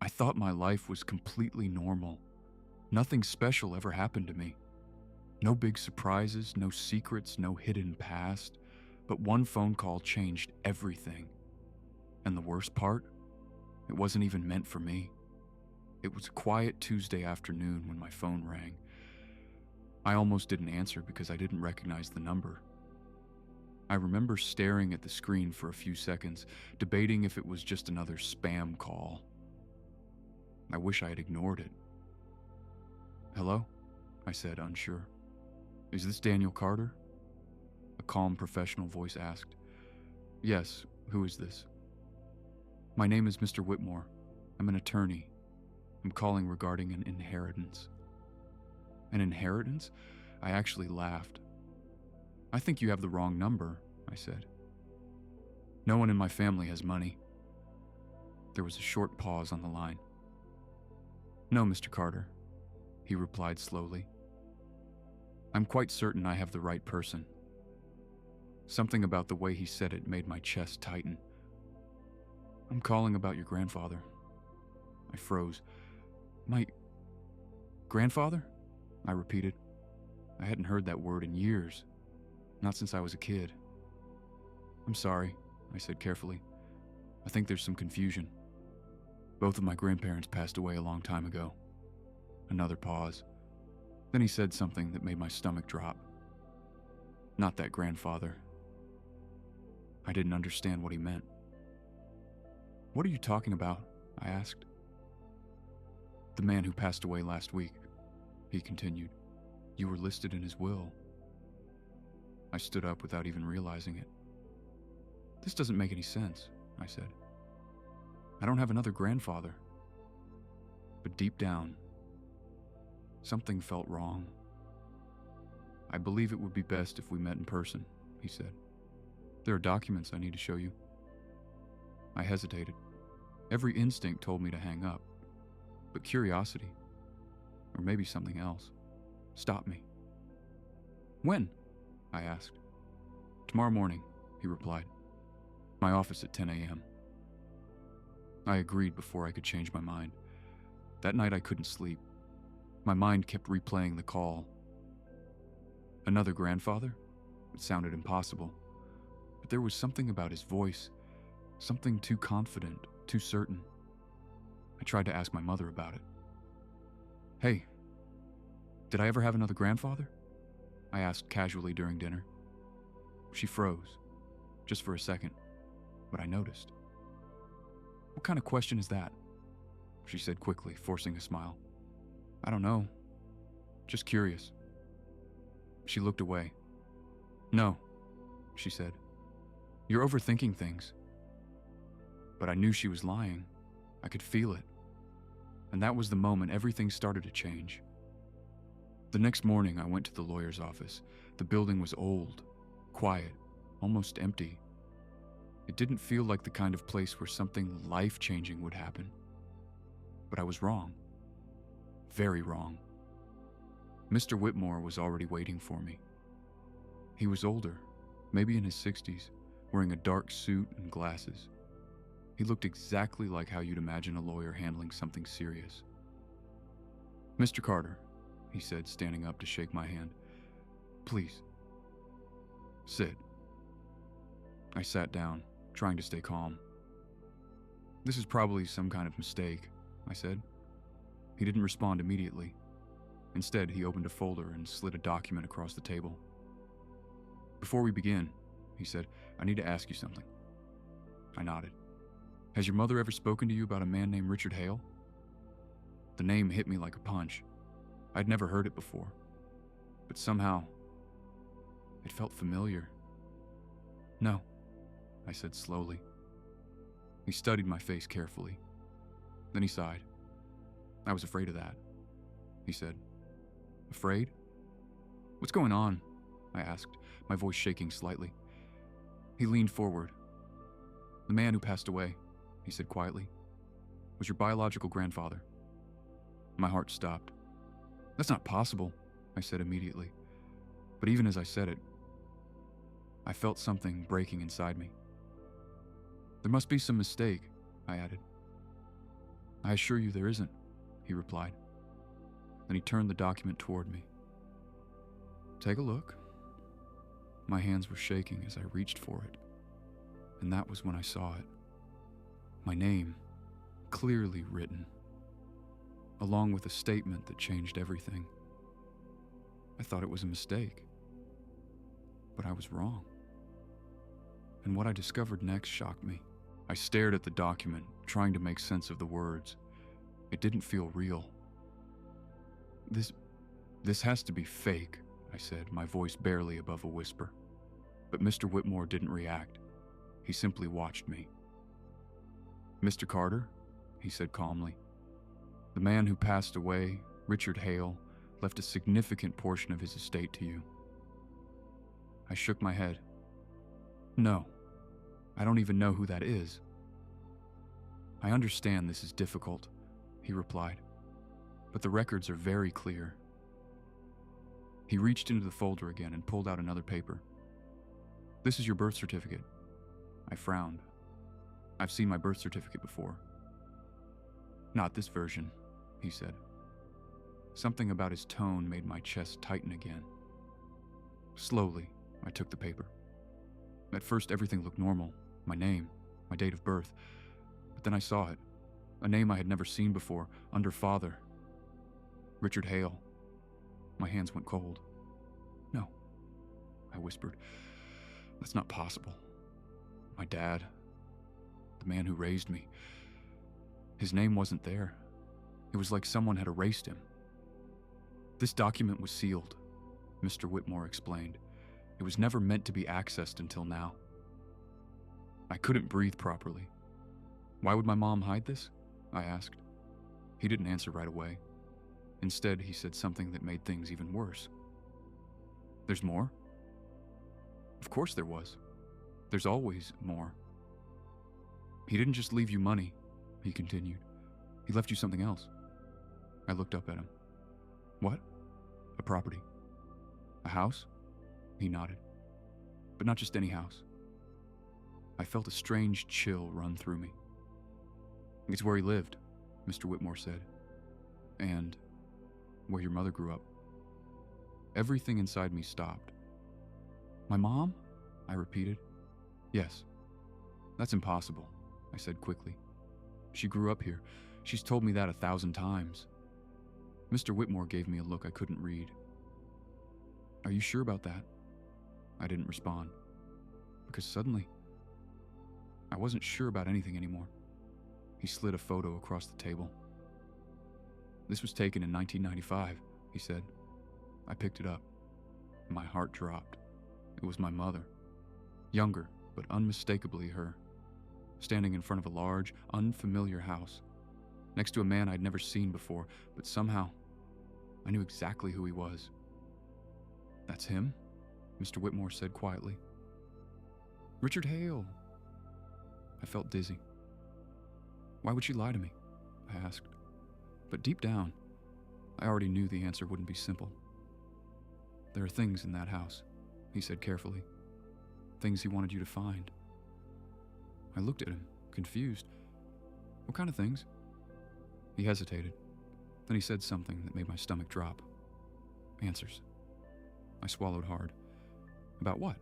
I thought my life was completely normal. Nothing special ever happened to me. No big surprises, no secrets, no hidden past. But one phone call changed everything. And the worst part? It wasn't even meant for me. It was a quiet Tuesday afternoon when my phone rang. I almost didn't answer because I didn't recognize the number. I remember staring at the screen for a few seconds, debating if it was just another spam call. I wish I had ignored it. "Hello?" I said, unsure. "Is this Daniel Carter?" A calm professional voice asked. "Yes, who is this?" "My name is Mr. Whitmore. I'm an attorney. I'm calling regarding an inheritance." "An inheritance?" I actually laughed. "I think you have the wrong number," I said. "No one in my family has money." There was a short pause on the line. "No, Mr. Carter," he replied slowly. "I'm quite certain I have the right person." Something about the way he said it made my chest tighten. "I'm calling about your grandfather." I froze. "My grandfather?" I repeated. I hadn't heard that word in years, not since I was a kid. "I'm sorry," I said carefully. "I think there's some confusion. Both of my grandparents passed away a long time ago." Another pause. Then he said something that made my stomach drop. "Not that grandfather." I didn't understand what he meant. "What are you talking about?" I asked. "The man who passed away last week," he continued. "You were listed in his will." I stood up without even realizing it. "This doesn't make any sense," I said. "I don't have another grandfather." But deep down, something felt wrong. "I believe it would be best if we met in person," he said. "There are documents I need to show you." I hesitated. Every instinct told me to hang up, but curiosity, or maybe something else, stopped me. "When?" I asked. "Tomorrow morning," he replied. "My office at 10 a.m. I agreed before I could change my mind. That night I couldn't sleep. My mind kept replaying the call. Another grandfather? It sounded impossible. But there was something about his voice, something too confident, too certain. I tried to ask my mother about it. "Hey, did I ever have another grandfather?" I asked casually during dinner. She froze, just for a second, but I noticed. "What kind of question is that?" she said quickly, forcing a smile. "I don't know. Just curious." She looked away. "No," she said. "You're overthinking things." But I knew she was lying. I could feel it. And that was the moment everything started to change. The next morning, I went to the lawyer's office. The building was old, quiet, almost empty. It didn't feel like the kind of place where something life-changing would happen. But I was wrong. Very wrong. Mr. Whitmore was already waiting for me. He was older, maybe in his 60s, wearing a dark suit and glasses. He looked exactly like how you'd imagine a lawyer handling something serious. "Mr. Carter," he said, standing up to shake my hand. "Please, sit." I sat down, trying to stay calm. "This is probably some kind of mistake," I said. He didn't respond immediately. Instead, he opened a folder and slid a document across the table. "Before we begin," he said, "I need to ask you something." I nodded. "Has your mother ever spoken to you about a man named Richard Hale?" The name hit me like a punch. I'd never heard it before, but somehow it felt familiar. "No," I said slowly. He studied my face carefully. Then he sighed. "I was afraid of that," he said. "Afraid? What's going on?" I asked, my voice shaking slightly. He leaned forward. "The man who passed away," he said quietly, "was your biological grandfather." My heart stopped. "That's not possible," I said immediately. But even as I said it, I felt something breaking inside me. "There must be some mistake," I added. "I assure you there isn't," he replied. Then he turned the document toward me. "Take a look." My hands were shaking as I reached for it, and that was when I saw it. My name, clearly written, along with a statement that changed everything. I thought it was a mistake, but I was wrong. And what I discovered next shocked me. I stared at the document, trying to make sense of the words. It didn't feel real. This has to be fake," I said, my voice barely above a whisper. But Mr. Whitmore didn't react. He simply watched me. "Mr. Carter," he said calmly, "the man who passed away, Richard Hale, left a significant portion of his estate to you." I shook my head. "No, I don't even know who that is." "I understand this is difficult," he replied, "but the records are very clear." He reached into the folder again and pulled out another paper. "This is your birth certificate." I frowned. "I've seen my birth certificate before." "Not this version," he said. Something about his tone made my chest tighten again. Slowly, I took the paper. At first, everything looked normal. My name, my date of birth. But then I saw it. A name I had never seen before, under father. Richard Hale. My hands went cold. "No," I whispered. "That's not possible. My dad, the man who raised me, his name wasn't there. It was like someone had erased him." "This document was sealed," Mr. Whitmore explained. "It was never meant to be accessed until now." I couldn't breathe properly. "Why would my mom hide this?" I asked. He didn't answer right away. Instead, he said something that made things even worse. "There's more?" "Of course there was. There's always more." "He didn't just leave you money," he continued. "He left you something else." I looked up at him. "What?" "A property." "A house?" He nodded. "But not just any house." I felt a strange chill run through me. "It's where he lived," Mr. Whitmore said. "And where your mother grew up." Everything inside me stopped. "My mom?" I repeated. "Yes. That's impossible," I said quickly. "She grew up here. She's told me that 1,000 times." Mr. Whitmore gave me a look I couldn't read. "Are you sure about that?" I didn't respond, because suddenly, I wasn't sure about anything anymore. He slid a photo across the table. "This was taken in 1995, he said. I picked it up. My heart dropped. It was my mother. Younger, but unmistakably her. Standing in front of a large, unfamiliar house. Next to a man I'd never seen before, but somehow, I knew exactly who he was." "That's him?" Mr. Whitmore said quietly. "Richard Hale." I felt dizzy. "Why would she lie to me?" I asked. But deep down, I already knew the answer wouldn't be simple. "There are things in that house," he said carefully. "Things he wanted you to find." I looked at him, confused. "What kind of things?" He hesitated. Then he said something that made my stomach drop. "Answers." I swallowed hard. "About what?"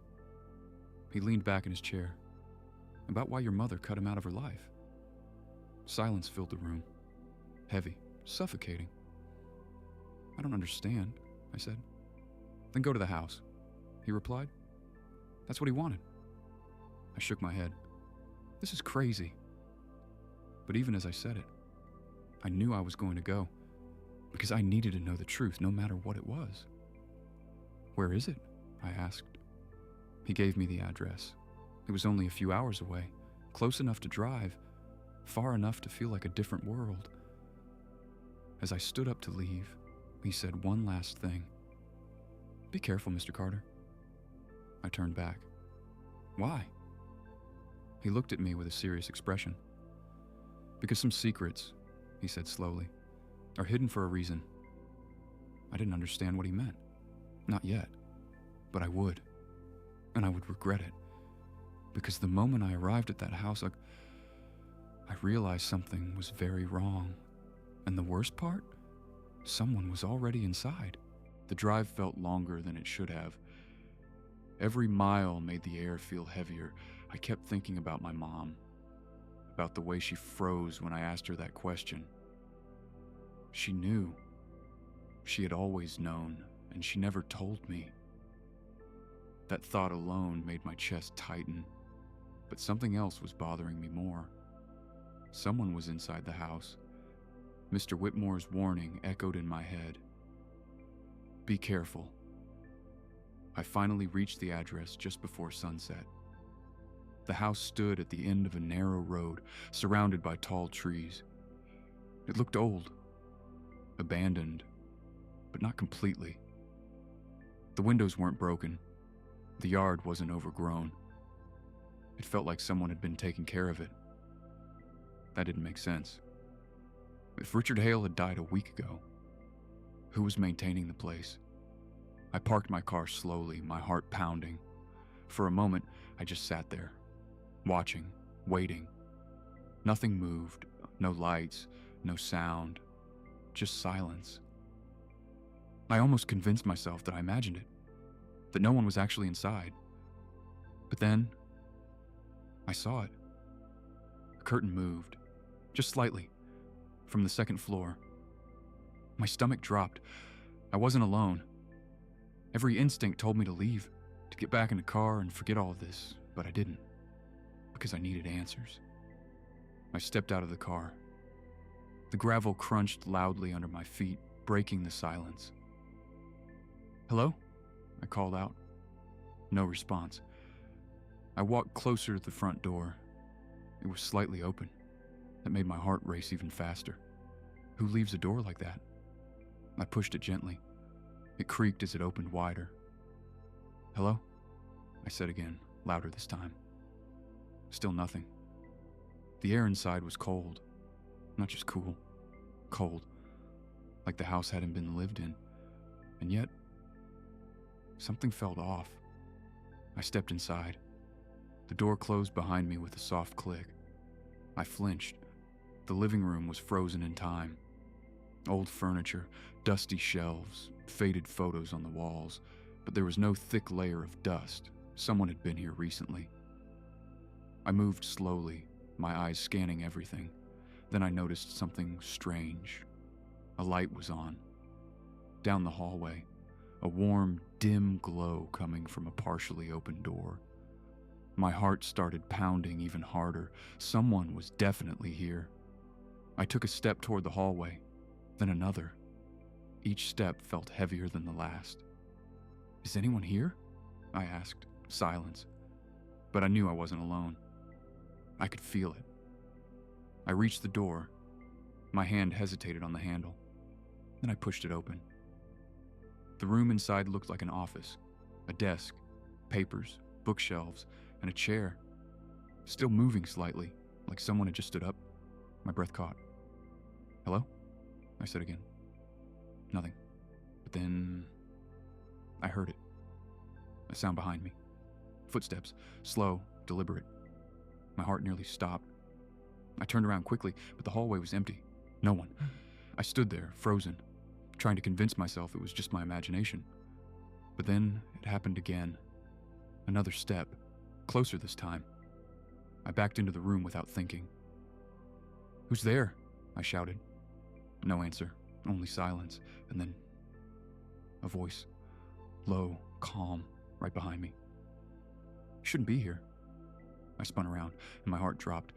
He leaned back in his chair. "About why your mother cut him out of her life." Silence filled the room. Heavy, suffocating. "I don't understand," I said. "Then go to the house," he replied. "That's what he wanted." I shook my head. "This is crazy." But even as I said it, I knew I was going to go, because I needed to know the truth, no matter what it was. "Where is it?" I asked. He gave me the address. It was only a few hours away, close enough to drive, far enough to feel like a different world. As I stood up to leave, he said one last thing. "Be careful, Mr. Carter." I turned back. "Why?" He looked at me with a serious expression. "Because some secrets," he said slowly, "are hidden for a reason." I didn't understand what he meant. Not yet. But I would. And I would regret it. Because the moment I arrived at that house, I realized something was very wrong. And the worst part? Someone was already inside. The drive felt longer than it should have. Every mile made the air feel heavier. I kept thinking about my mom, about the way she froze when I asked her that question. She knew. She had always known, and she never told me. That thought alone made my chest tighten, but something else was bothering me more. Someone was inside the house. Mr. Whitmore's warning echoed in my head. Be careful. I finally reached the address just before sunset. The house stood at the end of a narrow road, surrounded by tall trees. It looked old, abandoned, but not completely. The windows weren't broken. The yard wasn't overgrown. It felt like someone had been taking care of it. That didn't make sense. If Richard Hale had died a week ago, who was maintaining the place? I parked my car slowly, my heart pounding. For a moment, I just sat there, watching, waiting. Nothing moved, no lights, no sound, just silence. I almost convinced myself that I imagined it, that no one was actually inside. But then, I saw it. A curtain moved, just slightly, from the second floor. My stomach dropped. I wasn't alone. Every instinct told me to leave, to get back in the car and forget all of this, but I didn't, because I needed answers. I stepped out of the car. The gravel crunched loudly under my feet, breaking the silence. Hello? I called out. No response. I walked closer to the front door. It was slightly open. That made my heart race even faster. Who leaves a door like that? I pushed it gently. It creaked as it opened wider. Hello? I said again, louder this time. Still nothing. The air inside was cold. Not just cool. Cold. Like the house hadn't been lived in. And yet, something felt off. I stepped inside. The door closed behind me with a soft click. I flinched. The living room was frozen in time. Old furniture, dusty shelves, faded photos on the walls, but there was no thick layer of dust. Someone had been here recently. I moved slowly, my eyes scanning everything. Then I noticed something strange. A light was on. Down the hallway, a warm, dim glow coming from a partially open door. My heart started pounding even harder. Someone was definitely here. I took a step toward the hallway, then another. Each step felt heavier than the last. Is anyone here? I asked. Silence. But I knew I wasn't alone. I could feel it. I reached the door. My hand hesitated on the handle. Then I pushed it open. The room inside looked like an office. A desk, papers, bookshelves, and a chair. Still moving slightly, like someone had just stood up. My breath caught. Hello? I said again. Nothing. But then I heard it. A sound behind me. Footsteps, slow, deliberate. My heart nearly stopped. I turned around quickly, but the hallway was empty. No one. I stood there, frozen, trying to convince myself it was just my imagination. But then it happened again. Another step, closer this time. I backed into the room without thinking. Who's there? I shouted. No answer, only silence, and then a voice, low, calm, right behind me. You shouldn't be here. I spun around, and my heart dropped.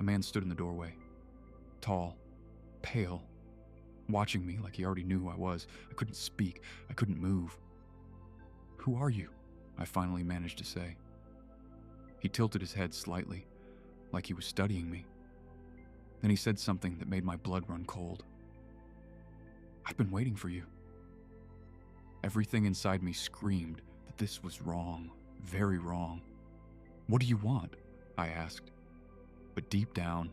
A man stood in the doorway, tall, pale, watching me like he already knew who I was. I couldn't speak. I couldn't move. Who are you? I finally managed to say. He tilted his head slightly, like he was studying me. Then he said something that made my blood run cold. I've been waiting for you. Everything inside me screamed that this was wrong, very wrong. What do you want? I asked. But deep down,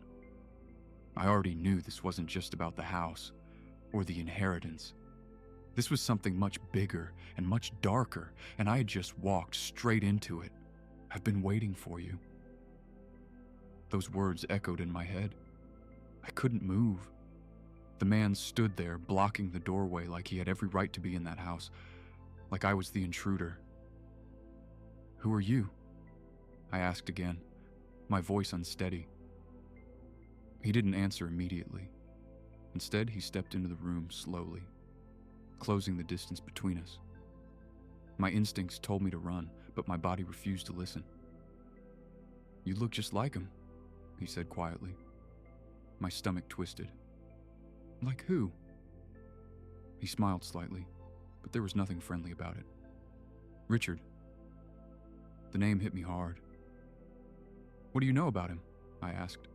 I already knew this wasn't just about the house or the inheritance. This was something much bigger and much darker, and I had just walked straight into it. I've been waiting for you. Those words echoed in my head. I couldn't move. The man stood there, blocking the doorway like he had every right to be in that house, like I was the intruder. "Who are you?" I asked again, my voice unsteady. He didn't answer immediately. Instead, he stepped into the room slowly, closing the distance between us. My instincts told me to run, but my body refused to listen. "You look just like him," he said quietly. My stomach twisted. "Like who?" He smiled slightly, but there was nothing friendly about it. "Richard." The name hit me hard. "What do you know about him?" I asked.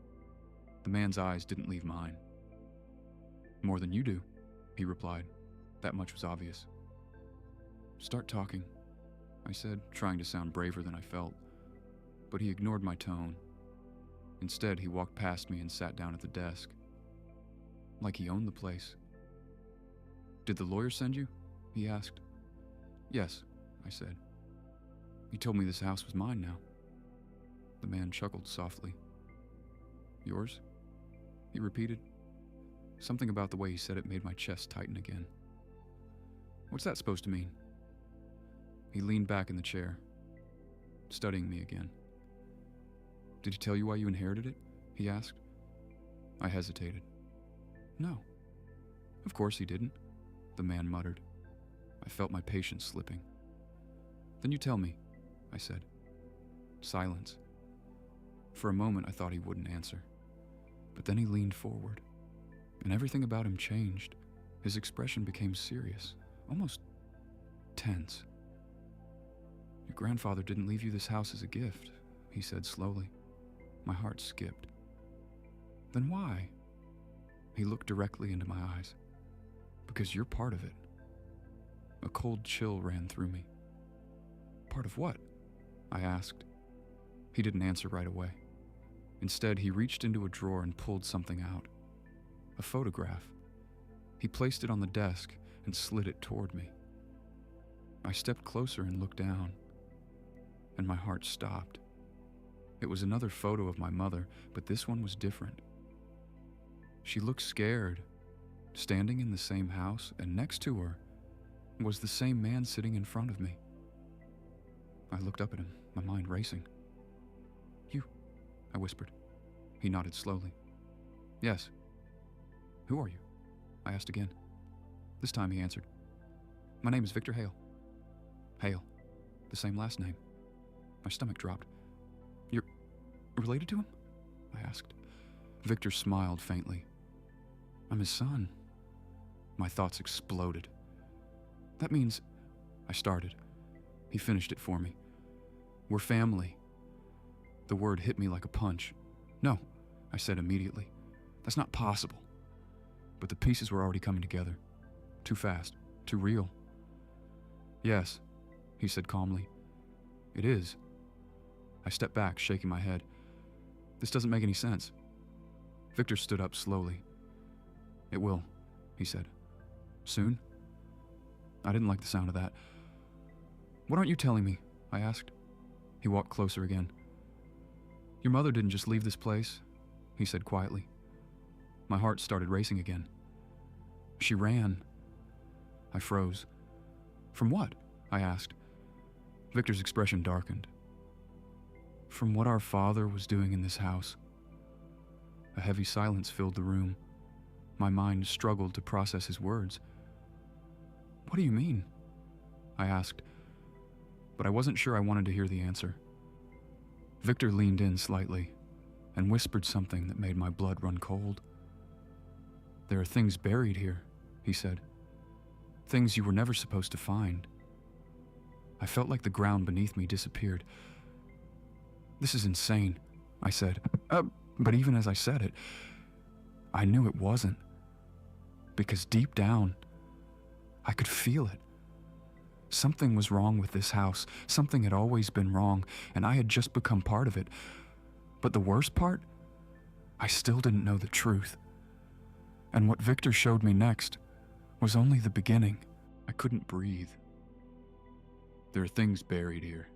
The man's eyes didn't leave mine. "More than you do," he replied. That much was obvious. "Start talking," I said, trying to sound braver than I felt. But he ignored my tone. Instead, he walked past me and sat down at the desk. Like he owned the place. "Did the lawyer send you?" he asked. "Yes," I said. "He told me this house was mine now." The man chuckled softly. "Yours?" he repeated. Something about the way he said it made my chest tighten again. "What's that supposed to mean?" He leaned back in the chair, studying me again. "Did he tell you why you inherited it?" he asked. I hesitated. "No." "Of course he didn't," the man muttered. I felt my patience slipping. "Then you tell me," I said. Silence. For a moment I thought he wouldn't answer. But then he leaned forward, and everything about him changed. His expression became serious, almost tense. "Your grandfather didn't leave you this house as a gift," he said slowly. My heart skipped. "Then why?" He looked directly into my eyes. "Because you're part of it." A cold chill ran through me. "Part of what?" I asked. He didn't answer right away. Instead, he reached into a drawer and pulled something out. A photograph. He placed it on the desk and slid it toward me. I stepped closer and looked down, and my heart stopped. It was another photo of my mother, but this one was different. She looked scared, standing in the same house, and next to her was the same man sitting in front of me. I looked up at him, my mind racing. "You," I whispered. He nodded slowly. "Yes." "Who are you?" I asked again. This time he answered. "My name is Victor Hale." Hale. The same last name. My stomach dropped. "You're related to him?" I asked. Victor smiled faintly. "I'm his son." My thoughts exploded. "That means..." I started. He finished it for me. "We're family." The word hit me like a punch. "No," I said immediately. "That's not possible." But the pieces were already coming together. Too fast. Too real. "Yes," he said calmly. "It is." I stepped back, shaking my head. "This doesn't make any sense." Victor stood up slowly. "It will," he said. "Soon?" I didn't like the sound of that. "What aren't you telling me?" I asked. He walked closer again. "Your mother didn't just leave this place," he said quietly. My heart started racing again. "She ran." I froze. "From what?" I asked. Victor's expression darkened. "From what our father was doing in this house." A heavy silence filled the room. My mind struggled to process his words. "What do you mean?" I asked, but I wasn't sure I wanted to hear the answer. Victor leaned in slightly and whispered something that made my blood run cold. "There are things buried here," he said. "Things you were never supposed to find." I felt like the ground beneath me disappeared. "This is insane," I said. But even as I said it, I knew it wasn't. Because deep down, I could feel it. Something was wrong with this house. Something had always been wrong, and I had just become part of it. But the worst part? I still didn't know the truth. And what Victor showed me next was only the beginning. I couldn't breathe. "There are things buried here."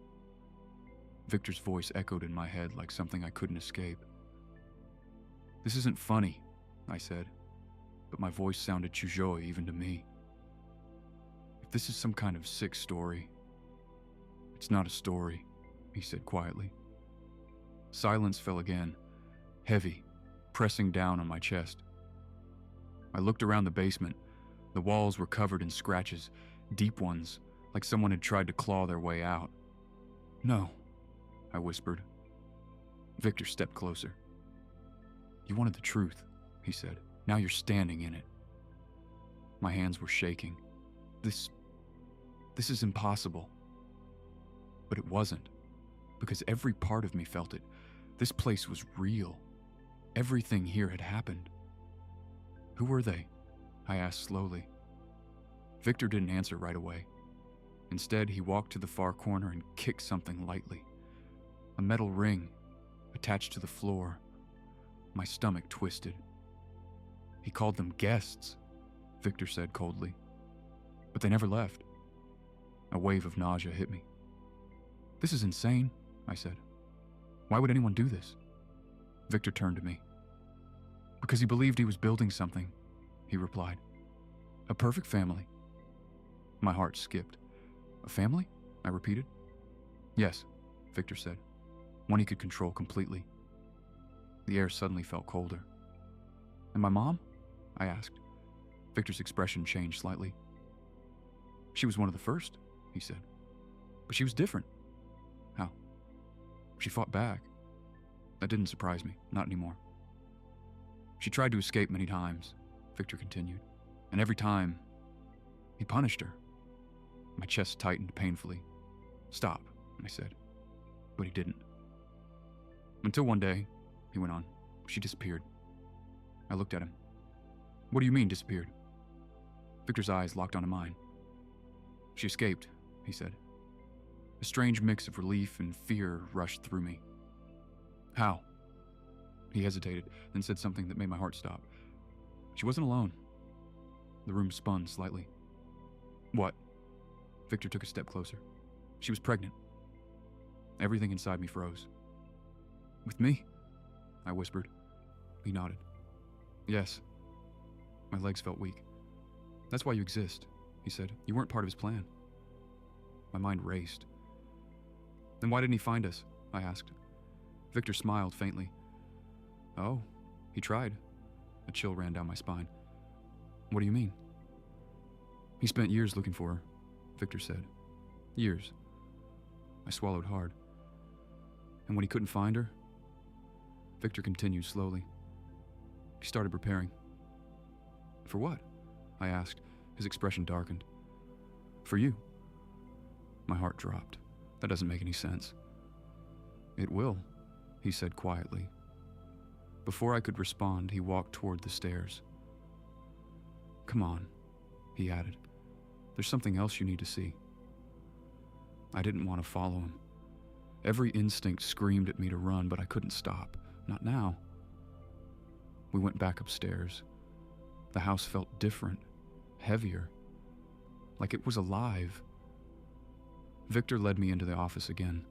Victor's voice echoed in my head like something I couldn't escape. This isn't funny, I said, but my voice sounded chujoi even to me. If this is some kind of sick story, it's not a story, he said quietly. Silence fell again, heavy, pressing down on my chest. I looked around the basement. The walls were covered in scratches, deep ones, like someone had tried to claw their way out. No, I whispered. Victor stepped closer. You wanted the truth, he said. Now you're standing in it. My hands were shaking. This is impossible. But it wasn't, because every part of me felt it. This place was real. Everything here had happened. Who were they? I asked slowly. Victor didn't answer right away. Instead, he walked to the far corner and kicked something lightly. A metal ring, attached to the floor. My stomach twisted. He called them guests, Victor said coldly. But they never left. A wave of nausea hit me. This is insane, I said. Why would anyone do this? Victor turned to me. Because he believed he was building something, he replied. A perfect family. My heart skipped. A family? I repeated. Yes, Victor said. One he could control completely. The air suddenly felt colder. And my mom? I asked. Victor's expression changed slightly. She was one of the first, he said. But she was different. How? She fought back. That didn't surprise me, not anymore. She tried to escape many times, Victor continued. And every time, he punished her. My chest tightened painfully. Stop, I said. But he didn't. Until one day, he went on, she disappeared. I looked at him. What do you mean, disappeared? Victor's eyes locked onto mine. She escaped, he said. A strange mix of relief and fear rushed through me. How? He hesitated, then said something that made my heart stop. She wasn't alone. The room spun slightly. What? Victor took a step closer. She was pregnant. Everything inside me froze. With me? I whispered. He nodded. Yes. My legs felt weak. That's why you exist, he said. You weren't part of his plan. My mind raced. Then why didn't he find us? I asked. Victor smiled faintly. Oh, he tried. A chill ran down my spine. What do you mean? He spent years looking for her, Victor said. Years. I swallowed hard. And when he couldn't find her, Victor continued slowly. He started preparing. For what? I asked. His expression darkened. For you. My heart dropped. That doesn't make any sense. It will, he said quietly. Before I could respond, he walked toward the stairs. Come on, he added. There's something else you need to see. I didn't want to follow him. Every instinct screamed at me to run, but I couldn't stop. Not now. We went back upstairs. The house felt different, heavier, like it was alive. Victor led me into the office again.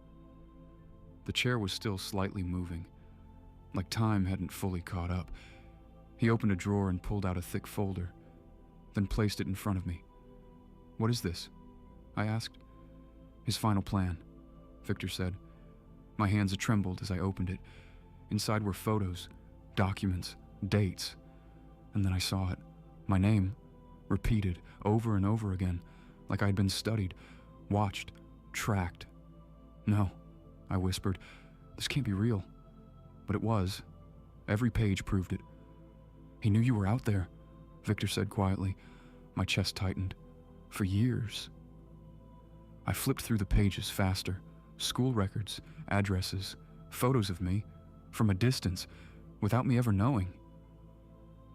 The chair was still slightly moving, like time hadn't fully caught up. He opened a drawer and pulled out a thick folder, then placed it in front of me. What is this? I asked. His final plan, Victor said. My hands trembled as I opened it. Inside were photos, documents, dates. And then I saw it. My name, repeated over and over again, like I'd been studied, watched, tracked. No, I whispered. This can't be real. But it was. Every page proved it. He knew you were out there, Victor said quietly. My chest tightened. For years. I flipped through the pages faster. School records, addresses, photos of me, from a distance, without me ever knowing.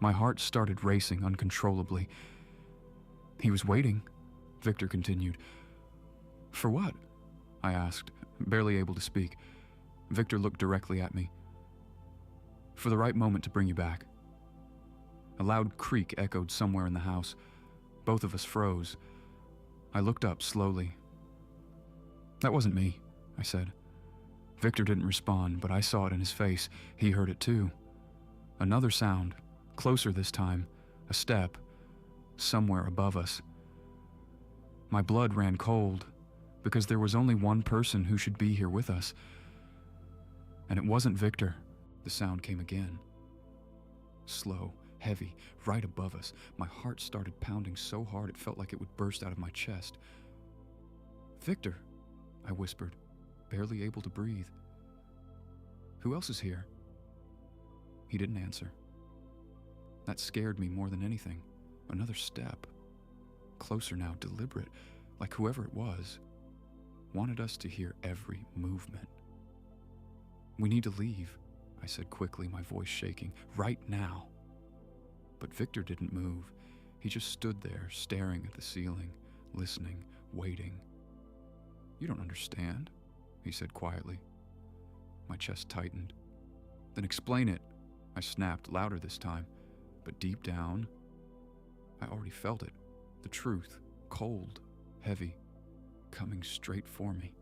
My heart started racing uncontrollably. He was waiting, Victor continued. For what? I asked, barely able to speak. Victor looked directly at me. For the right moment to bring you back. A loud creak echoed somewhere in the house. Both of us froze. I looked up slowly. That wasn't me, I said. Victor didn't respond, but I saw it in his face. He heard it too. Another sound, closer this time, a step, somewhere above us. My blood ran cold, because there was only one person who should be here with us. And it wasn't Victor. The sound came again. Slow, heavy, right above us. My heart started pounding so hard it felt like it would burst out of my chest. "Victor," I whispered, barely able to breathe. "Who else is here?" He didn't answer. That scared me more than anything. Another step. Closer now, deliberate, like whoever it was wanted us to hear every movement. "We need to leave," I said quickly, my voice shaking. "Right now." But Victor didn't move. He just stood there, staring at the ceiling, listening, waiting. "You don't understand," he said quietly. My chest tightened. "Then explain it," I snapped, louder this time. But deep down, I already felt it. The truth, cold, heavy, coming straight for me.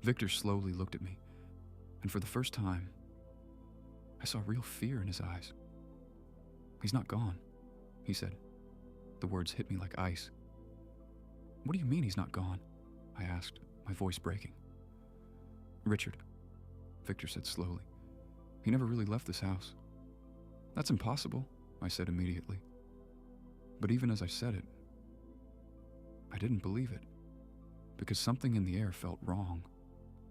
Victor slowly looked at me, and for the first time, I saw real fear in his eyes. "He's not gone," he said. The words hit me like ice. "What do you mean he's not gone?" I asked, my voice breaking. "Richard," Victor said slowly. "He never really left this house." "That's impossible," I said immediately. But even as I said it, I didn't believe it, because something in the air felt wrong,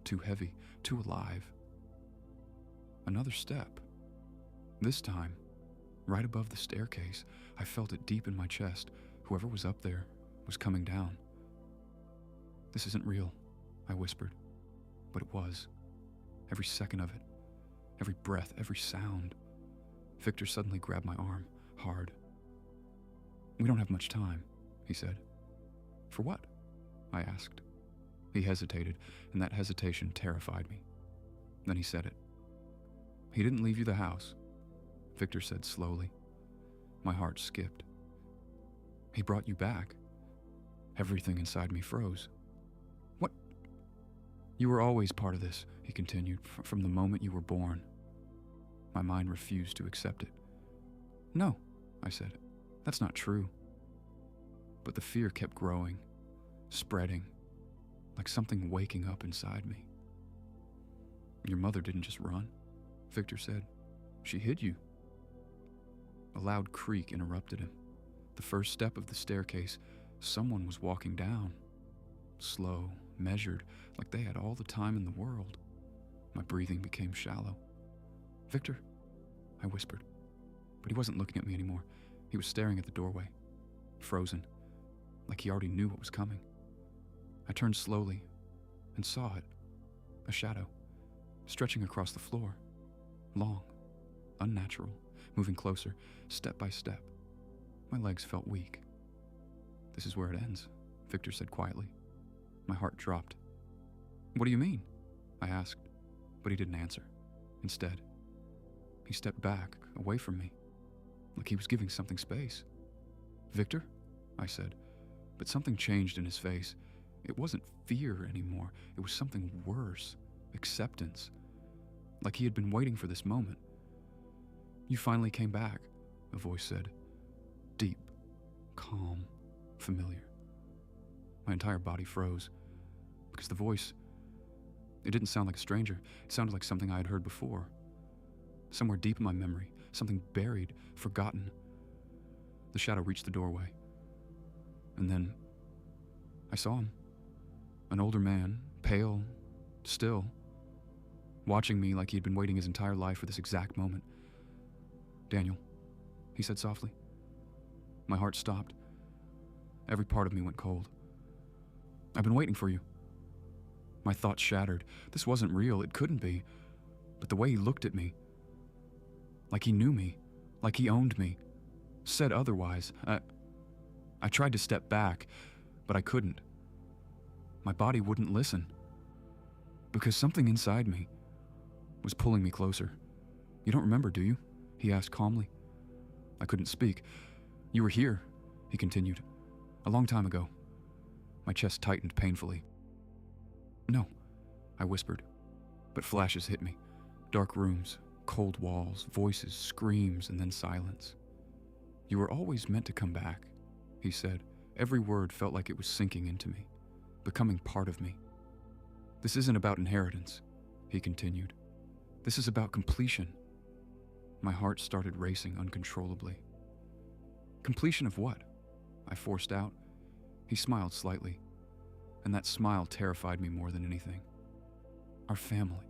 too heavy, too alive. Another step. This time, right above the staircase, I felt it deep in my chest. Whoever was up there was coming down. "This isn't real," I whispered, but it was. Every second of it, every breath, every sound. Victor suddenly grabbed my arm, hard. "We don't have much time," he said. "For what?" I asked. He hesitated, and that hesitation terrified me. Then he said it. "He didn't leave you the house," Victor said slowly. My heart skipped. "He brought you back." Everything inside me froze. "What?" "You were always part of this," he continued, "from the moment you were born." My mind refused to accept it. "No," I said. "That's not true." But the fear kept growing, spreading, like something waking up inside me. "Your mother didn't just run," Victor said. "She hid you." A loud creak interrupted him. The first step of the staircase, someone was walking down. Slow, measured, like they had all the time in the world. My breathing became shallow. "Victor," I whispered. But he wasn't looking at me anymore. He was staring at the doorway, frozen, like he already knew what was coming. I turned slowly and saw it, a shadow, stretching across the floor, long, unnatural, moving closer, step by step. My legs felt weak. "This is where it ends," Victor said quietly. My heart dropped. "What do you mean?" I asked, but he didn't answer. Instead, he stepped back, away from me, like he was giving something space. "Victor?" I said, but something changed in his face. It wasn't fear anymore. It was something worse, acceptance, like he had been waiting for this moment. "You finally came back," a voice said. Deep, calm, familiar. My entire body froze, because the voice, it didn't sound like a stranger. It sounded like something I had heard before. Somewhere deep in my memory, something buried, forgotten. The shadow reached the doorway. And then I saw him. An older man, pale, still, watching me like he'd been waiting his entire life for this exact moment. "Daniel," he said softly. My heart stopped. Every part of me went cold. "I've been waiting for you." My thoughts shattered. This wasn't real. It couldn't be. But the way he looked at me, like he knew me, like he owned me, said otherwise. I tried to step back, but I couldn't. My body wouldn't listen, because something inside me was pulling me closer. "You don't remember, do you?" he asked calmly. I couldn't speak. "You were here," he continued, "a long time ago." My chest tightened painfully. "No," I whispered, but flashes hit me. Dark rooms, Cold walls, voices, screams, and then silence. "You were always meant to come back," he said. Every word felt like it was sinking into me, becoming part of me. "This isn't about inheritance," he continued. "This is about completion." My heart started racing uncontrollably. "Completion of what?" I forced out. He smiled slightly, and that smile terrified me more than anything. "Our family."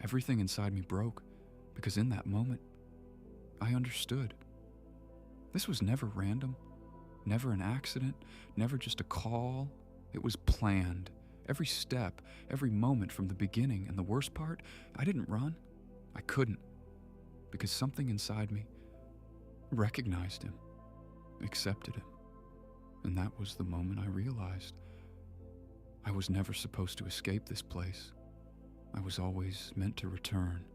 Everything inside me broke, because in that moment, I understood. This was never random, never an accident, never just a call. It was planned. Every step, every moment from the beginning, and the worst part, I didn't run. I couldn't, because something inside me recognized him, accepted him. And that was the moment I realized I was never supposed to escape this place. I was always meant to return.